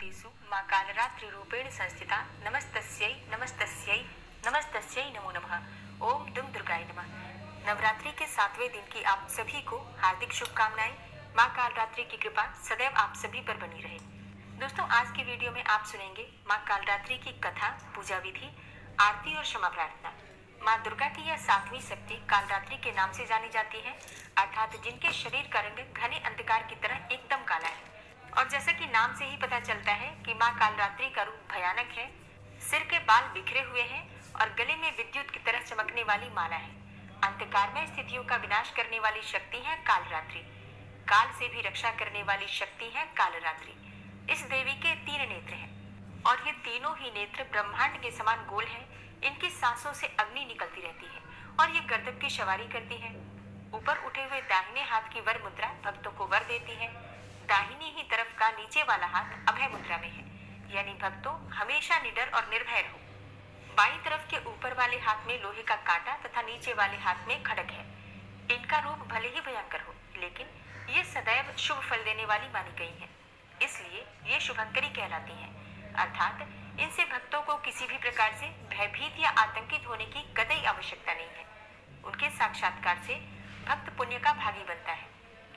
तेषु मां कालरात्रिरूपेण संस्थिता नमस्तस्यै नमस्तस्यै नमस्तस्यै नमो नमः। ओम दुम दुर्गाय नमः। नवरात्रि के 7वें दिन की आप सभी को हार्दिक शुभकामनाएं। मां कालरात्रि की कृपा सदैव आप सभी पर बनी रहे। दोस्तों, आज की वीडियो में आप सुनेंगे मां कालरात्रि की कथा, पूजा विधि, आरती और क्षमा प्रार्थना। मां दुर्गा की यह 7वीं शक्ति कालरात्रि के नाम से जानी जाती है, अर्थात जिनके शरीर का रंग घने अंधकार की तरह एकदम काला है। और जैसा कि नाम से ही पता चलता है कि मां कालरात्रि का रूप भयानक है। सिर के बाल बिखरे हुए हैं और गले में विद्युत की तरह चमकने वाली माला है। अंधकारमय स्थितियों का विनाश करने वाली शक्ति है कालरात्रि। काल से भी रक्षा करने वाली शक्ति है कालरात्रि। इस देवी के 3 नेत्र हैं और ये तीनों ही नेत्र ब्रह्मांड के समान गोल हैं। इनकी सांसों से अग्नि निकलती रहती है और ये गर्दभ की सवारी करती है। ऊपर उठे हुए दाहिने हाथ की वर मुद्रा भक्तों को वर देती है। दाहिनी ही तरफ का नीचे वाला हाथ अभय मुद्रा में है, यानी भक्तों हमेशा निडर और निर्भय रहो। बाईं तरफ के ऊपर वाले हाथ में लोहे का कांटा तथा नीचे वाले हाथ में खड्ग है। इनका रूप भले ही भयंकर हो, लेकिन ये सदैव शुभ फल देने वाली मानी गई हैं। इसलिए ये शुभंकरी कहलाती हैं, अर्थात इनसे भक्तों को किसी भी प्रकार से भयभीत या आतंकित होने की कतई आवश्यकता नहीं है। उनके साक्षात्कार से भक्त पुण्य का भागी बनता है।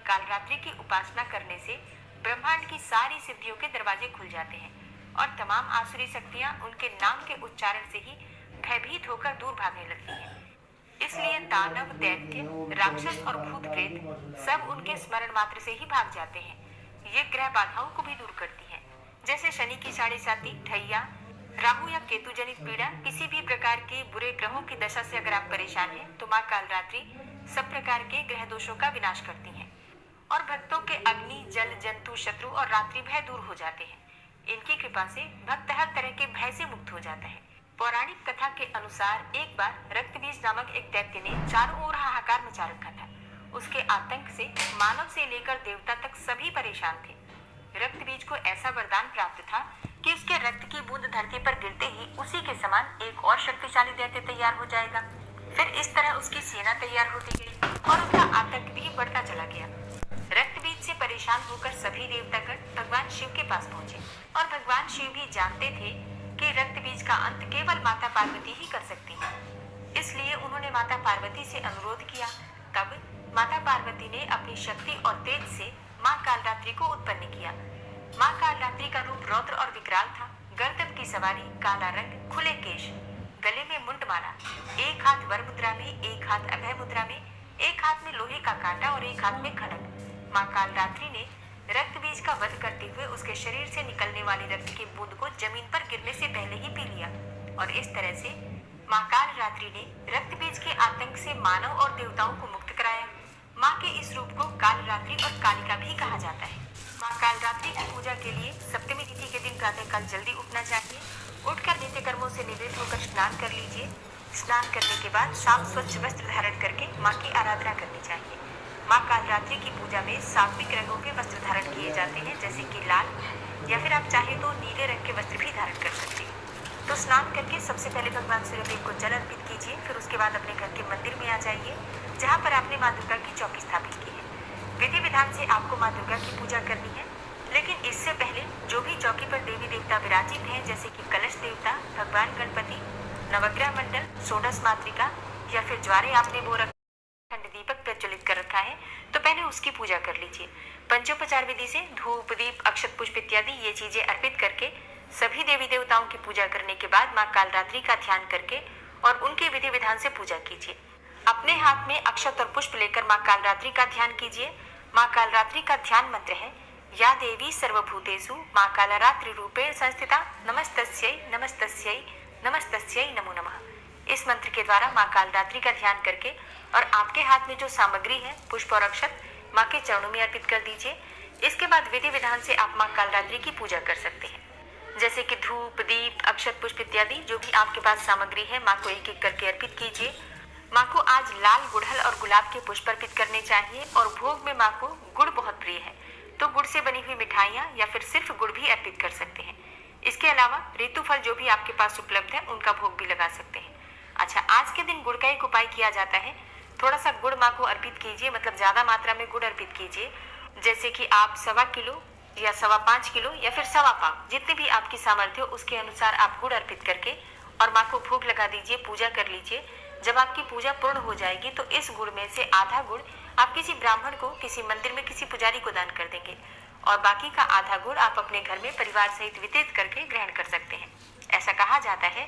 कालरात्रि की उपासना करने से ब्रह्मांड की सारी सिद्धियों के दरवाजे खुल जाते हैं और तमाम आसुरी शक्तियां उनके नाम के उच्चारण से ही भयभीत होकर दूर भागने लगती हैं। इसलिए दानव, दैत्य, राक्षस और भूत प्रेत सब उनके स्मरण मात्र से ही भाग जाते हैं। ये ग्रह बाधाओं को भी दूर करती हैं, जैसे शनि की 7.5 ठैया, राहु या केतु जनित पीड़ा, किसी भी प्रकार के बुरे ग्रहों की दशा से अगर आप परेशान हैं तो मां कालरात्रि सब प्रकार के ग्रह दोषों का विनाश करती हैं और भक्तों के अग्नि, जल, जंतु, शत्रु और रात्रि भय दूर हो जाते हैं। इनकी कृपा से भक्त हर तरह के भय से मुक्त हो जाता है। पौराणिक कथा के अनुसार एक बार रक्तबीज नामक एक दैत्य ने चारों ओर हाहाकार मचा रखा था। उसके आतंक से मानव से लेकर देवता तक सभी परेशान थे। रक्तबीज को ऐसा वरदान प्राप्त था कि उसके रक्त की बूंद धरती पर गिरते ही उसी के समान एक और शक्तिशाली दैत्य तैयार हो जाएगा। फिर इस तरह उसकी सेना तैयार होती गई और उसका आतंक भी बढ़ता चला गया। रक्तबीज से परेशान होकर सभी देवतागण भगवान शिव के पास पहुंचे और भगवान शिव भी जानते थे कि रक्तबीज का अंत केवल माता पार्वती ही कर सकती है। इसलिए उन्होंने माता पार्वती से अनुरोध किया। तब माता पार्वती ने अपनी शक्ति और तेज से मां कालरात्रि को उत्पन्न किया। मां कालरात्रि का रूप रौद्र और विकराल था। गर्दभ की सवारी, काला रंग, खुले केश, गले में मुंडमाला, एक हाथ वर मुद्रा में, एक हाथ अभय मुद्रा में, एक हाथ में लोहे का कांटा और एक हाथ में खड्ग। मां कालरात्रि ने रक्तबीज का वध करते हुए उसके शरीर से निकलने वाली रक्त की बूंद को जमीन पर गिरने से पहले ही पी लिया और इस तरह से मां कालरात्रि ने रक्तबीज के आतंक से मानव और देवताओं को मुक्त कराया। मां के इस रूप को कालरात्रि और कालिका भी कहा जाता है। मां कालरात्रि की पूजा के लिए सप्तमी तिथि के दिन प्रातःकाल जल्दी उठना चाहिए। उठकर नित्य कर्मों से निवृत्त होकर स्नान कर लीजिए। स्नान करने के बाद साफ स्वच्छ वस्त्र धारण करके मां की आराधना करनी चाहिए। मां कालरात्रि की पूजा में सात्विक रंगों के वस्त्र धारण किए जाते हैं, जैसे कि लाल, या फिर आप चाहे तो नीले रंग के वस्त्र भी धारण कर सकते हैं। तो स्नान करके सबसे पहले भगवान सूर्यदेव को जल अर्पित कीजिए। फिर उसके बाद अपने घर के मंदिर में आ जाइए जहाँ पर आपने माँ दुर्गा की चौकी स्थापित की है। विधि विधान से आपको माँ दुर्गा की पूजा करनी है, लेकिन इससे पहले जो भी चौकी पर देवी देवता विराजित हैं, जैसे कि कलश देवता, भगवान गणपति, नवग्रह मंडल, षोडश मातृका या फिर ज्वारे आपने वो खंड दीपक प्रज्वलित कर रखा है, तो पहले उसकी पूजा कर लीजिए। पंचोपचार विधि से धूप, दीप, अक्षत पुष्प इत्यादि ये चीजें अर्पित करके सभी देवी देवताओं की पूजा करने के बाद मां कालरात्रि का ध्यान करके और उनके विधि विधान से पूजा कीजिए। अपने हाथ में अक्षत और पुष्प लेकर मां कालरात्रि का ध्यान कीजिए। मां कालरात्रि का ध्यान मंत्र है या देवी सर्वभूतेषु मां कालरात्रि रूपेण संस्थिता नमस्तस्यै नमस्तस्यै नमस्तस्यै नमो नमः। इस मंत्र के द्वारा मां कालरात्रि का ध्यान करके और आपके हाथ में जो सामग्री है, पुष्प और अक्षत, मां के चरणों में अर्पित कर दीजिए। इसके बाद विधि विधान से आप मां कालरात्रि की पूजा कर सकते हैं, जैसे कि धूप, दीप, अक्षत पुष्प इत्यादि जो भी आपके पास सामग्री है मां को एक एक करके अर्पित कीजिए। मां को आज लाल, गुड़हल और गुलाब के पुष्प अर्पित करने चाहिए और भोग में मां को गुड़ बहुत प्रिय है, तो गुड़ से बनी हुई मिठाइयाँ या फिर सिर्फ गुड़ भी अर्पित कर सकते हैं। इसके अलावा ऋतु फल जो भी आपके पास उपलब्ध है उनका भोग भी लगा सकते हैं। अच्छा, आज के दिन गुड़ का एक उपाय किया जाता है। थोड़ा सा गुड़ माँ को अर्पित कीजिए, मतलब ज्यादा मात्रा में गुड़ अर्पित कीजिए। जैसे कि आप 1.25 किलो या 5.25 किलो या फिर 1.25 जितने भी आपकी सामर्थ्य हो उसके अनुसार आप गुड़ अर्पित करके और माँ को भोग लगा दीजिए, पूजा कर लीजिए। जब आपकी पूजा पूर्ण हो जाएगी तो इस गुड़ में से आधा गुड़ आप किसी ब्राह्मण को, किसी मंदिर में किसी पुजारी को दान कर देंगे और बाकी का आधा गुड़ आप अपने घर में परिवार सहित वितरित करके ग्रहण कर सकते हैं। ऐसा कहा जाता है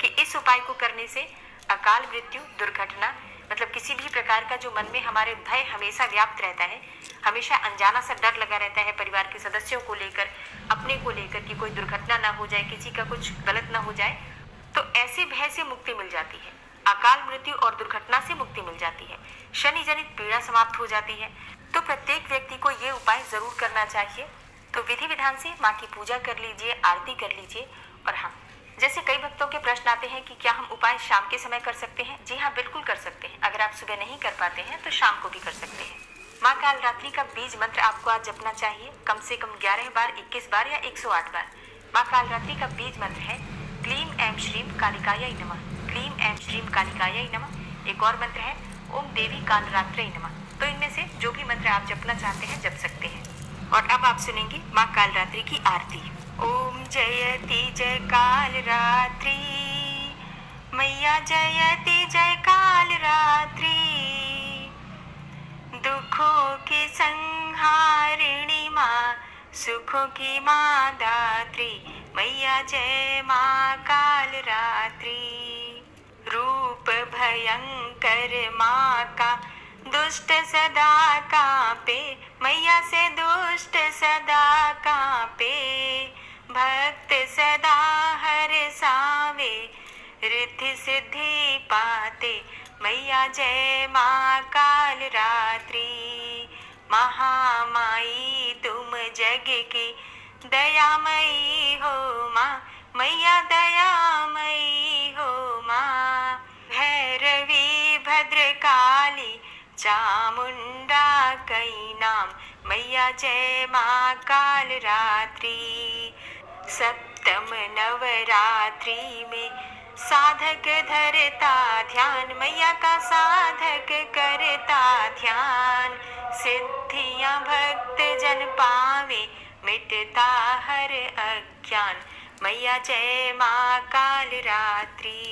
कि इस उपाय को करने से अकाल मृत्यु, दुर्घटना, मतलब किसी भी प्रकार का जो मन में हमारे भय हमेशा व्याप्त रहता है, हमेशा अनजाना सा डर लगा रहता है परिवार के सदस्यों को लेकर, अपने को लेकर कि कोई दुर्घटना ना हो जाए, किसी का कुछ गलत ना हो जाए, तो ऐसे भय से मुक्ति मिल जाती है। अकाल मृत्यु और दुर्घटना से मुक्ति मिल जाती है। शनि जनित पीड़ा समाप्त हो जाती है। तो प्रत्येक व्यक्ति को ये उपाय जरूर करना चाहिए। तो विधि विधान से माँ की पूजा कर लीजिए, आरती कर लीजिए। और हाँ, जैसे कई भक्तों के प्रश्न आते हैं कि क्या हम उपाय शाम के समय कर सकते हैं? जी हाँ, बिल्कुल कर सकते हैं। अगर आप सुबह नहीं कर पाते हैं तो शाम को भी कर सकते हैं। माँ काल रात्रि का बीज मंत्र आपको आज जपना चाहिए, कम से कम 11 बार, 21 बार या 108 बार। माँ काल रात्रि का बीज मंत्र है क्लीम ऐं श्रीम कालिकायै नमः, क्लीम ऐं श्रीम कालिकायै नमः। एक और मंत्र है ओम देवी कालरात्रै नमः। तो इनमें से जो भी मंत्र आप जपना चाहते हैं जप सकते हैं। और अब आप सुनेंगे माँ कालरात्रि की आरती। ओम जयति जय कालरात्रि, मैया जयति जय कालरात्रि, दुखों की संहारिणी माँ, सुखों की माँ दात्री, मैया जय माँ कालरात्रि। रूप भयंकर माँ का दुष्ट सदा कांपे, मैया से दुष्ट सदा कांपे, भक्त सदा हर्षावे, रिद्धि सिद्धि पाते, मैया जय माँ कालरात्रि। महामाई तुम जग की दयामयी हो माँ, मैया दयामयी हो माँ। भैरवी भद्रकाली चामुंडा कई नाम, मैया जय माँ कालरात्रि। सप्तम नवरात्रि में साधक धरता ध्यान, मैया का साधक करता ध्यान, सिद्धियां भक्त जन पावे, मिटता हर अज्ञान, मैया जय माँ कालरात्रि।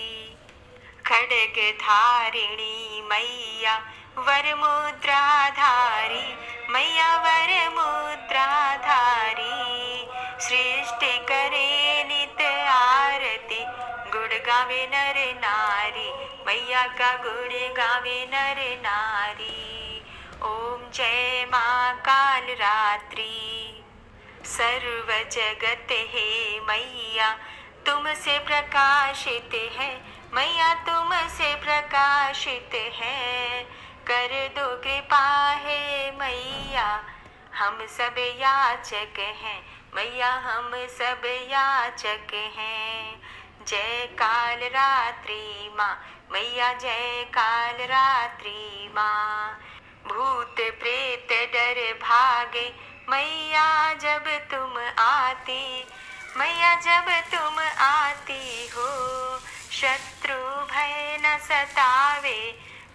खड्ग धारिणी मैया वर मुद्रा धारी, मैया वर मुद्रा धारी, सृष्टि करे नित आरती, गुण गावे नर नारी, मैया का गुण गावे नर नारी। ओम जय माँ कालरात्रि। सर्व जगत है मैया तुमसे प्रकाशित है, मैया तुमसे प्रकाशित है, कर दो कृपा है मैया, हम सब याचक हैं, मैया हम सब याचक हैं। जय कालरात्रि माँ, मैया जय कालरात्रि माँ। भूत प्रेत डर भागे मैया जब तुम आती, मैया जब तुम आती हो, शत्रु भय न सतावे,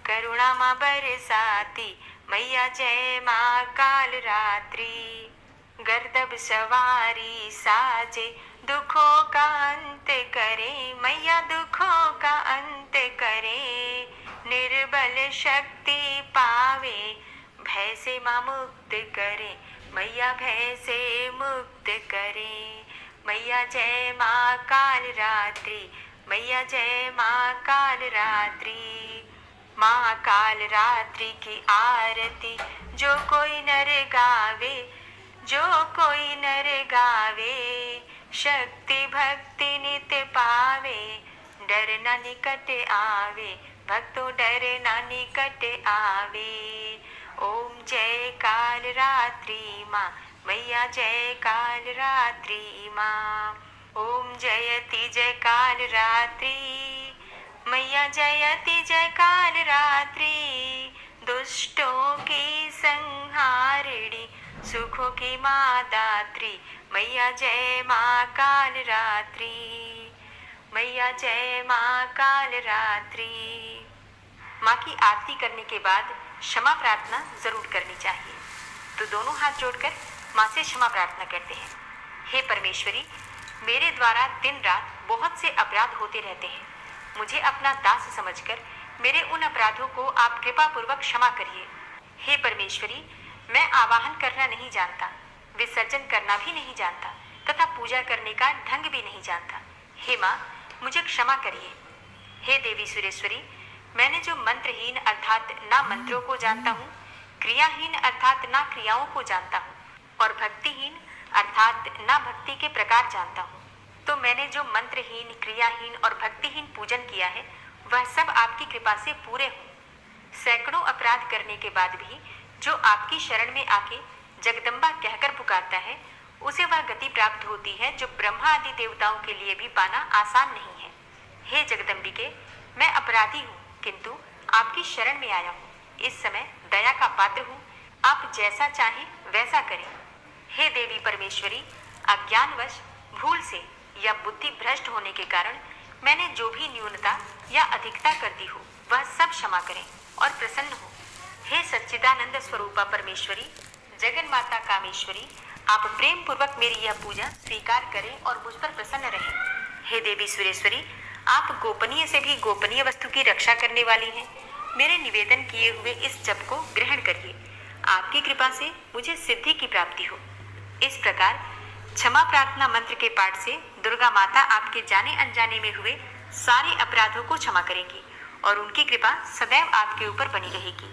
करुणा माँ बरसाती, मैया जय माँ कालरात्रि। गर्दभ सवारी साजे दुखों का अंत करे, मैया दुखों का अंत करे, निर्बल शक्ति पावे, भय से माँ मुक्त करे, मैया भय से मुक्त करे। मैया जय माँ कालरात्रि, मैया जय माँ कालरात्रि। माँ कालरात्रि की आरती जो कोई नर गावे, जो कोई नर गावे, शक्ति भक्ति नित पावे, डर न निकट आवे, भक्तों डर न निकट आवे। ओम जय कालरात्रि माँ, मैया जय कालरात्रि माँ। ओम जयति जय कालरात्रि, मैया जयति जय कालरात्रि। दुष्टों की संहारिणी, सुखों की माँ दात्री, मैया जय माँ कालरात्रि, मैया जय माँ कालरात्रि। माँ की आरती करने के बाद क्षमा प्रार्थना जरूर करनी चाहिए। तो दोनों हाथ जोड़कर माँ से क्षमा प्रार्थना करते हैं। हे परमेश्वरी, मेरे द्वारा दिन रात बहुत से अपराध होते रहते हैं। मुझे अपना दास समझकर मेरे उन अपराधों को आप कृपा पूर्वक क्षमा करिए। हे परमेश्वरी, मैं आवाहन करना नहीं जानता, विसर्जन करना भी नहीं जानता तथा पूजा करने का ढंग भी नहीं जानता। हे माँ, मुझे क्षमा करिए। हे देवी सुरेश्वरी, मैंने जो मंत्रहीन अर्थात ना मंत्रों को जानता हूँ, क्रियाहीन अर्थात ना क्रियाओं को जानता हूँ और भक्तिहीन अर्थात ना भक्ति के प्रकार जानता हूँ, तो मैंने जो मंत्रहीन, क्रियाहीन और भक्तिहीन पूजन किया है वह सब आपकी कृपा से पूरे हों। सैकड़ों अपराध करने के बाद भी जो आपकी शरण में आके जगदम्बा कहकर पुकारता है, उसे वह गति प्राप्त होती है जो ब्रह्मा आदि देवताओं के लिए भी पाना आसान नहीं है। हे जगदम्बिके, मैं अपराधी हूँ किंतु आपकी शरण में आया हूँ। इस समय दया का पात्र हूँ, आप जैसा चाहें वैसा करें। हे देवी परमेश्वरी, अज्ञानवश, भूल से या बुद्धि भ्रष्ट होने के कारण मैंने जो भी न्यूनता या अधिकता कर दी हो वह सब क्षमा करें और प्रसन्न हो। हे सच्चिदानंद स्वरूपा परमेश्वरी, जगन माता कामेश्वरी, आप प्रेम पूर्वक मेरी यह पूजा स्वीकार करें और मुझ पर प्रसन्न रहें। हे देवी सुरेश्वरी, आप गोपनीय से भी गोपनीय वस्तु की रक्षा करने वाली हैं। मेरे निवेदन किए हुए इस जप को ग्रहण करिए। आपकी कृपा से मुझे सिद्धि की प्राप्ति हो। इस प्रकार क्षमा प्रार्थना मंत्र के पाठ से दुर्गा माता आपके जाने अनजाने में हुए सारे अपराधों को क्षमा करेंगी और उनकी कृपा सदैव आपके ऊपर बनी रहेगी।